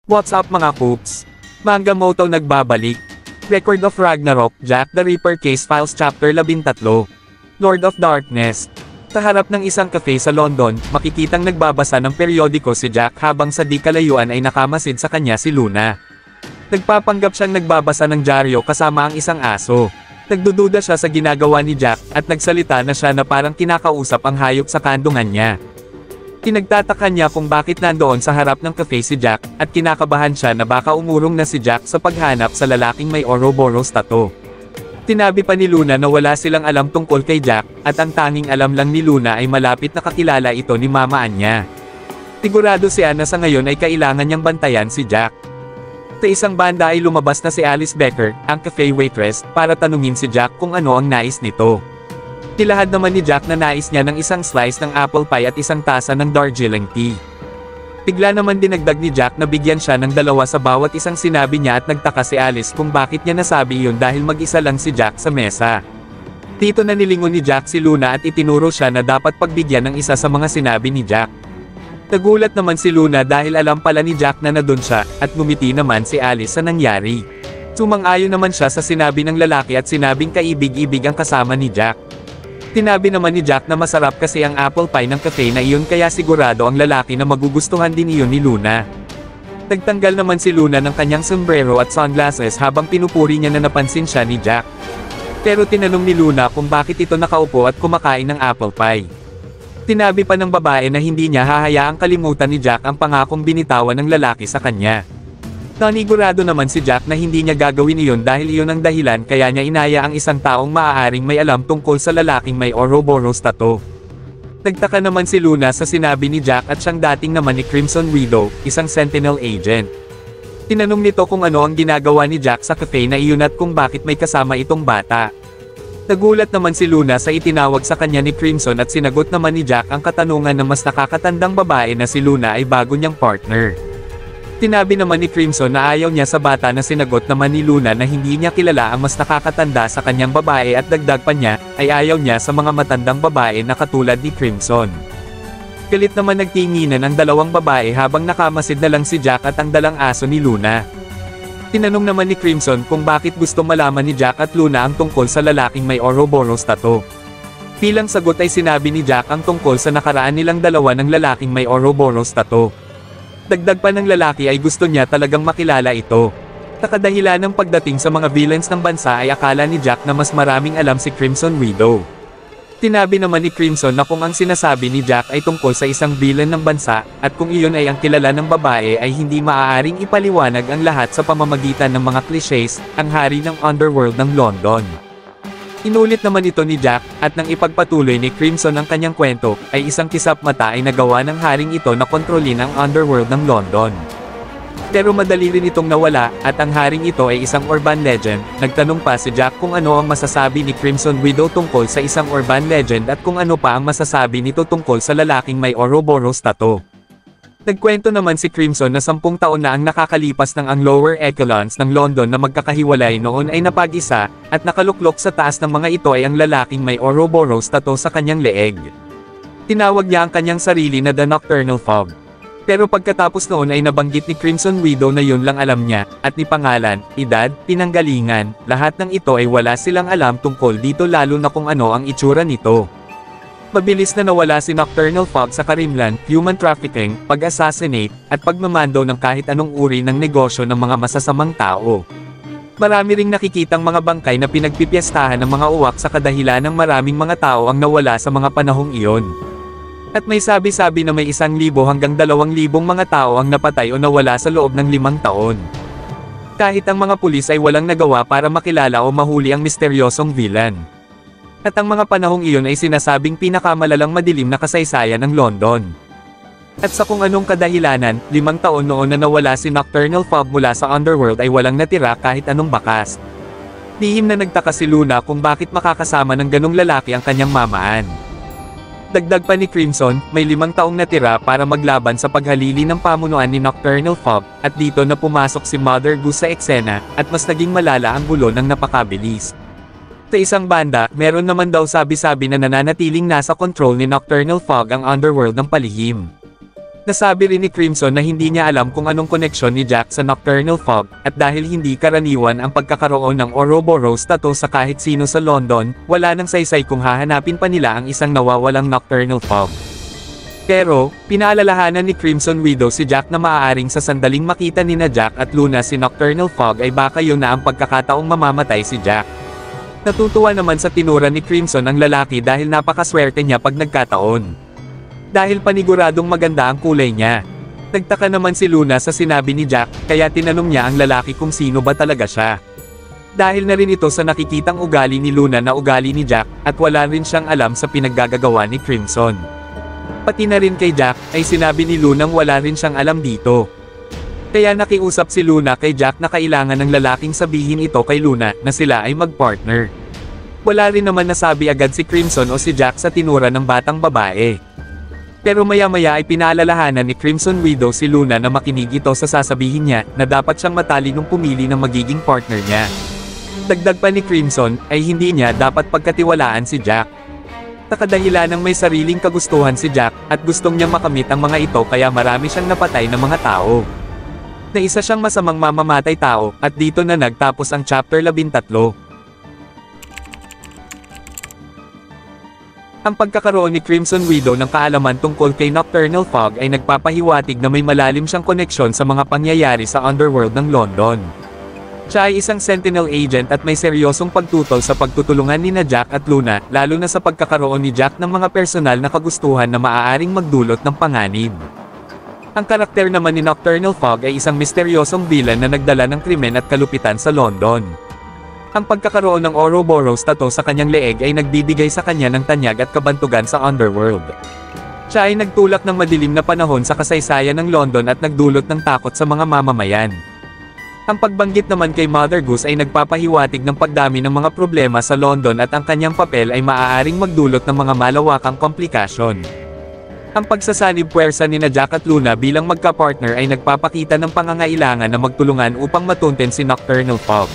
What's up mga Coops? Manga Moto nagbabalik. Record of Ragnarok, Jack the Ripper Case Files Chapter 13. Lord of Darkness. Sa harap ng isang cafe sa London, makikitang nagbabasa ng periodiko si Jack habang sa di kalayuan ay nakamasid sa kanya si Luna. Nagpapanggap siyang nagbabasa ng dyaryo kasama ang isang aso. Nagdududa siya sa ginagawa ni Jack at nagsalita na siya na parang kinakausap ang hayop sa kandungan niya. Pinagtataka niya kung bakit nandoon sa harap ng cafe si Jack, at kinakabahan siya na baka umurong na si Jack sa paghanap sa lalaking may Ouroboros tattoo. Tinabi pa ni Luna na wala silang alam tungkol kay Jack, at ang tanging alam lang ni Luna ay malapit na kakilala ito ni Mama Anya. Sigurado siya na sa ngayon ay kailangan niyang bantayan si Jack. Sa isang banda ay lumabas na si Alice Becker, ang cafe waitress, para tanungin si Jack kung ano ang nais nito. Nilahad naman ni Jack na nais niya ng isang slice ng apple pie at isang tasa ng Darjeeling tea. Bigla naman dinagdag ni Jack na bigyan siya ng dalawa sa bawat isang sinabi niya at nagtaka si Alice kung bakit niya nasabi iyon dahil mag-isa lang si Jack sa mesa. Dito na nilingon ni Jack si Luna at itinuro siya na dapat pagbigyan ng isa sa mga sinabi ni Jack. Nagulat naman si Luna dahil alam pala ni Jack na nandun siya, at ngumiti naman si Alice sa nangyari. Sumang-ayon naman siya sa sinabi ng lalaki at sinabing kaibig-ibig ang kasama ni Jack. Tinabi naman ni Jack na masarap kasi ang apple pie ng cafe na iyon kaya sigurado ang lalaki na magugustuhan din iyon ni Luna. Nagtanggal naman si Luna ng kanyang sombrero at sunglasses habang pinupuri niya na napansin siya ni Jack. Pero tinanong ni Luna kung bakit ito nakaupo at kumakain ng apple pie. Tinabi pa ng babae na hindi niya hahayaang kalimutan ni Jack ang pangakong binitawan ng lalaki sa kanya. Nanigurado naman si Jack na hindi niya gagawin iyon dahil iyon ang dahilan kaya niya inaya ang isang taong maaaring may alam tungkol sa lalaking may Ouroboros tattoo. Nagtaka naman si Luna sa sinabi ni Jack at siyang dating naman ni Crimson Widow, isang Sentinel agent. Tinanong nito kung ano ang ginagawa ni Jack sa cafe na iyon at kung bakit may kasama itong bata. Nagulat naman si Luna sa itinawag sa kanya ni Crimson at sinagot naman ni Jack ang katanungan na mas nakakatandang babae na si Luna ay bago niyang partner. Tinabi naman ni Crimson na ayaw niya sa bata na sinagot naman ni Luna na hindi niya kilala ang mas nakakatanda sa kanyang babae at dagdag pa niya, ay ayaw niya sa mga matandang babae na katulad ni Crimson. Galit naman nagtinginan ang dalawang babae habang nakamasid na lang si Jack at ang dalang aso ni Luna. Tinanong naman ni Crimson kung bakit gusto malaman ni Jack at Luna ang tungkol sa lalaking may Ouroboros tattoo. Bilang sagot ay sinabi ni Jack ang tungkol sa nakaraan nilang dalawa ng lalaking may Ouroboros tattoo. Dagdag pa ng lalaki ay gusto niya talagang makilala ito. Takadahilan ng pagdating sa mga villains ng bansa ay akala ni Jack na mas maraming alam si Crimson Widow. Tinabi naman ni Crimson na kung ang sinasabi ni Jack ay tungkol sa isang villain ng bansa, at kung iyon ay ang kilala ng babae ay hindi maaaring ipaliwanag ang lahat sa pamamagitan ng mga clichés, ang hari ng underworld ng London. Inulit naman ito ni Jack, at nang ipagpatuloy ni Crimson ang kanyang kwento, ay isang kisap mata ay nagawa ng haring ito na kontrolin ang underworld ng London. Pero madali rin itong nawala, at ang haring ito ay isang urban legend. Nagtanong pa si Jack kung ano ang masasabi ni Crimson Widow tungkol sa isang urban legend at kung ano pa ang masasabi nito tungkol sa lalaking may Ouroboros tattoo. Nagkwento naman si Crimson na 10 taon na ang nakakalipas ng ang lower echelons ng London na magkakahiwalay noon ay napag-isa, at nakaluklok sa taas ng mga ito ay ang lalaking may Ouroboros tattoo sa kanyang leeg. Tinawag niya ang kanyang sarili na The Nocturnal Fog. Pero pagkatapos noon ay nabanggit ni Crimson Widow na yun lang alam niya, at ni pangalan, edad, pinanggalingan, lahat ng ito ay wala silang alam tungkol dito lalo na kung ano ang itsura nito. Mabilis na nawala si Nocturnal Fog sa karimlan, human trafficking, pag-assassinate, at pagmamando ng kahit anong uri ng negosyo ng mga masasamang tao. Marami ring nakikitang mga bangkay na pinagpipiestahan ng mga uwak sa kadahilan ng maraming mga tao ang nawala sa mga panahong iyon. At may sabi-sabi na may 1,000 hanggang 2,000 mga tao ang napatay o nawala sa loob ng 5 taon. Kahit ang mga pulis ay walang nagawa para makilala o mahuli ang misteryosong villain. At ang mga panahong iyon ay sinasabing pinakamalalang madilim na kasaysayan ng London. At sa kung anong kadahilanan, 5 taon noon na nawala si Nocturnal Fog mula sa underworld ay walang natira kahit anong bakas. Lihim na nagtaka si Luna kung bakit makakasama ng ganong lalaki ang kanyang mamaan. Dagdag pa ni Crimson, may 5 taong natira para maglaban sa paghalili ng pamunuan ni Nocturnal Fog, at dito na pumasok si Mother Goose sa eksena, at mas naging malala ang gulo ng napakabilis. Sa isang banda, meron naman daw sabi-sabi na nananatiling nasa control ni Nocturnal Fog ang underworld ng palihim. Nasabi rin ni Crimson na hindi niya alam kung anong koneksyon ni Jack sa Nocturnal Fog, at dahil hindi karaniwan ang pagkakaroon ng Ouroboros tattoo sa kahit sino sa London, wala nang saysay kung hahanapin pa nila ang isang nawawalang Nocturnal Fog. Pero, pinaalalahanan ni Crimson Widow si Jack na maaaring sa sandaling makita nina Jack at Luna si Nocturnal Fog ay baka yun na ang pagkakataong mamamatay si Jack. Natutuwa naman sa tinura ni Crimson ang lalaki dahil napakaswerte niya pag nagkataon. Dahil paniguradong maganda ang kulay niya. Nagtaka naman si Luna sa sinabi ni Jack, kaya tinanong niya ang lalaki kung sino ba talaga siya. Dahil na rin ito sa nakikitang ugali ni Luna na ugali ni Jack, at wala rin siyang alam sa pinaggagawa ni Crimson. Pati na rin kay Jack, ay sinabi ni Lunang wala rin siyang alam dito. Kaya nakiusap si Luna kay Jack na kailangan ng lalaking sabihin ito kay Luna, na sila ay mag-partner. Wala rin naman nasabi agad si Crimson o si Jack sa tinura ng batang babae. Pero maya-maya ay pinaalalahanan ni Crimson Widow si Luna na makinig ito sa sasabihin niya, na dapat siyang matalinong pumili ng magiging partner niya. Dagdag pa ni Crimson, ay hindi niya dapat pagkatiwalaan si Jack. Takadahilan ng may sariling kagustuhan si Jack, at gustong niyang makamit ang mga ito kaya marami siyang napatay na mga tao. Na isa siyang masamang mamamatay tao, at dito na nagtapos ang chapter 13. Ang pagkakaroon ni Crimson Widow ng kaalaman tungkol kay Nocturnal Fog ay nagpapahiwatig na may malalim siyang koneksyon sa mga pangyayari sa underworld ng London. Siya ay isang Sentinel agent at may seryosong pagtutol sa pagtutulungan nina Jack at Luna, lalo na sa pagkakaroon ni Jack ng mga personal na kagustuhan na maaaring magdulot ng panganib. Ang karakter naman ni Nocturnal Fog ay isang misteryosong villain na nagdala ng krimen at kalupitan sa London. Ang pagkakaroon ng Ouroboros tattoo sa kanyang leeg ay nagbibigay sa kanya ng tanyag at kabantugan sa underworld. Siya ay nagtulak ng madilim na panahon sa kasaysayan ng London at nagdulot ng takot sa mga mamamayan. Ang pagbanggit naman kay Mother Goose ay nagpapahiwatig ng pagdami ng mga problema sa London at ang kanyang papel ay maaaring magdulot ng mga malawakang komplikasyon. Ang pagsasanib puwersa nina Jack at Luna bilang magka-partner ay nagpapakita ng pangangailangan na magtulungan upang matunten si Nocturnal Fog.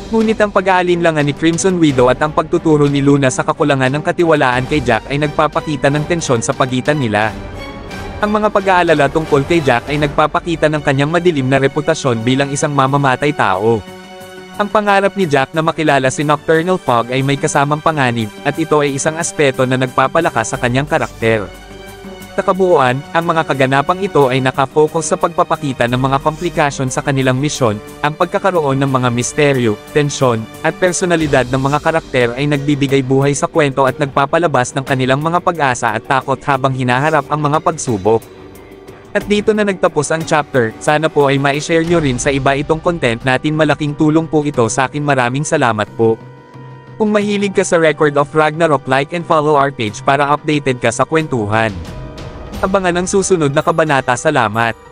Ngunit ang pag-aalinlangan ni Crimson Widow at ang pagtuturo ni Luna sa kakulangan ng katiwalaan kay Jack ay nagpapakita ng tensyon sa pagitan nila. Ang mga pag-aalala tungkol kay Jack ay nagpapakita ng kanyang madilim na reputasyon bilang isang mamamatay tao. Ang pangarap ni Jack na makilala si Nocturnal Fog ay may kasamang panganib, at ito ay isang aspeto na nagpapalakas sa kanyang karakter. Sa kabuuan, ang mga kaganapang ito ay nakafocus sa pagpapakita ng mga komplikasyon sa kanilang misyon, ang pagkakaroon ng mga misteryo, tensyon, at personalidad ng mga karakter ay nagbibigay buhay sa kwento at nagpapalabas ng kanilang mga pag-asa at takot habang hinaharap ang mga pagsubok. At dito na nagtapos ang chapter, sana po ay ma-share nyo rin sa iba itong content natin, malaking tulong po ito sa akin, maraming salamat po. Kung mahilig ka sa Record of Ragnarok, like and follow our page para updated ka sa kwentuhan. Abangan ang susunod na kabanata. Salamat.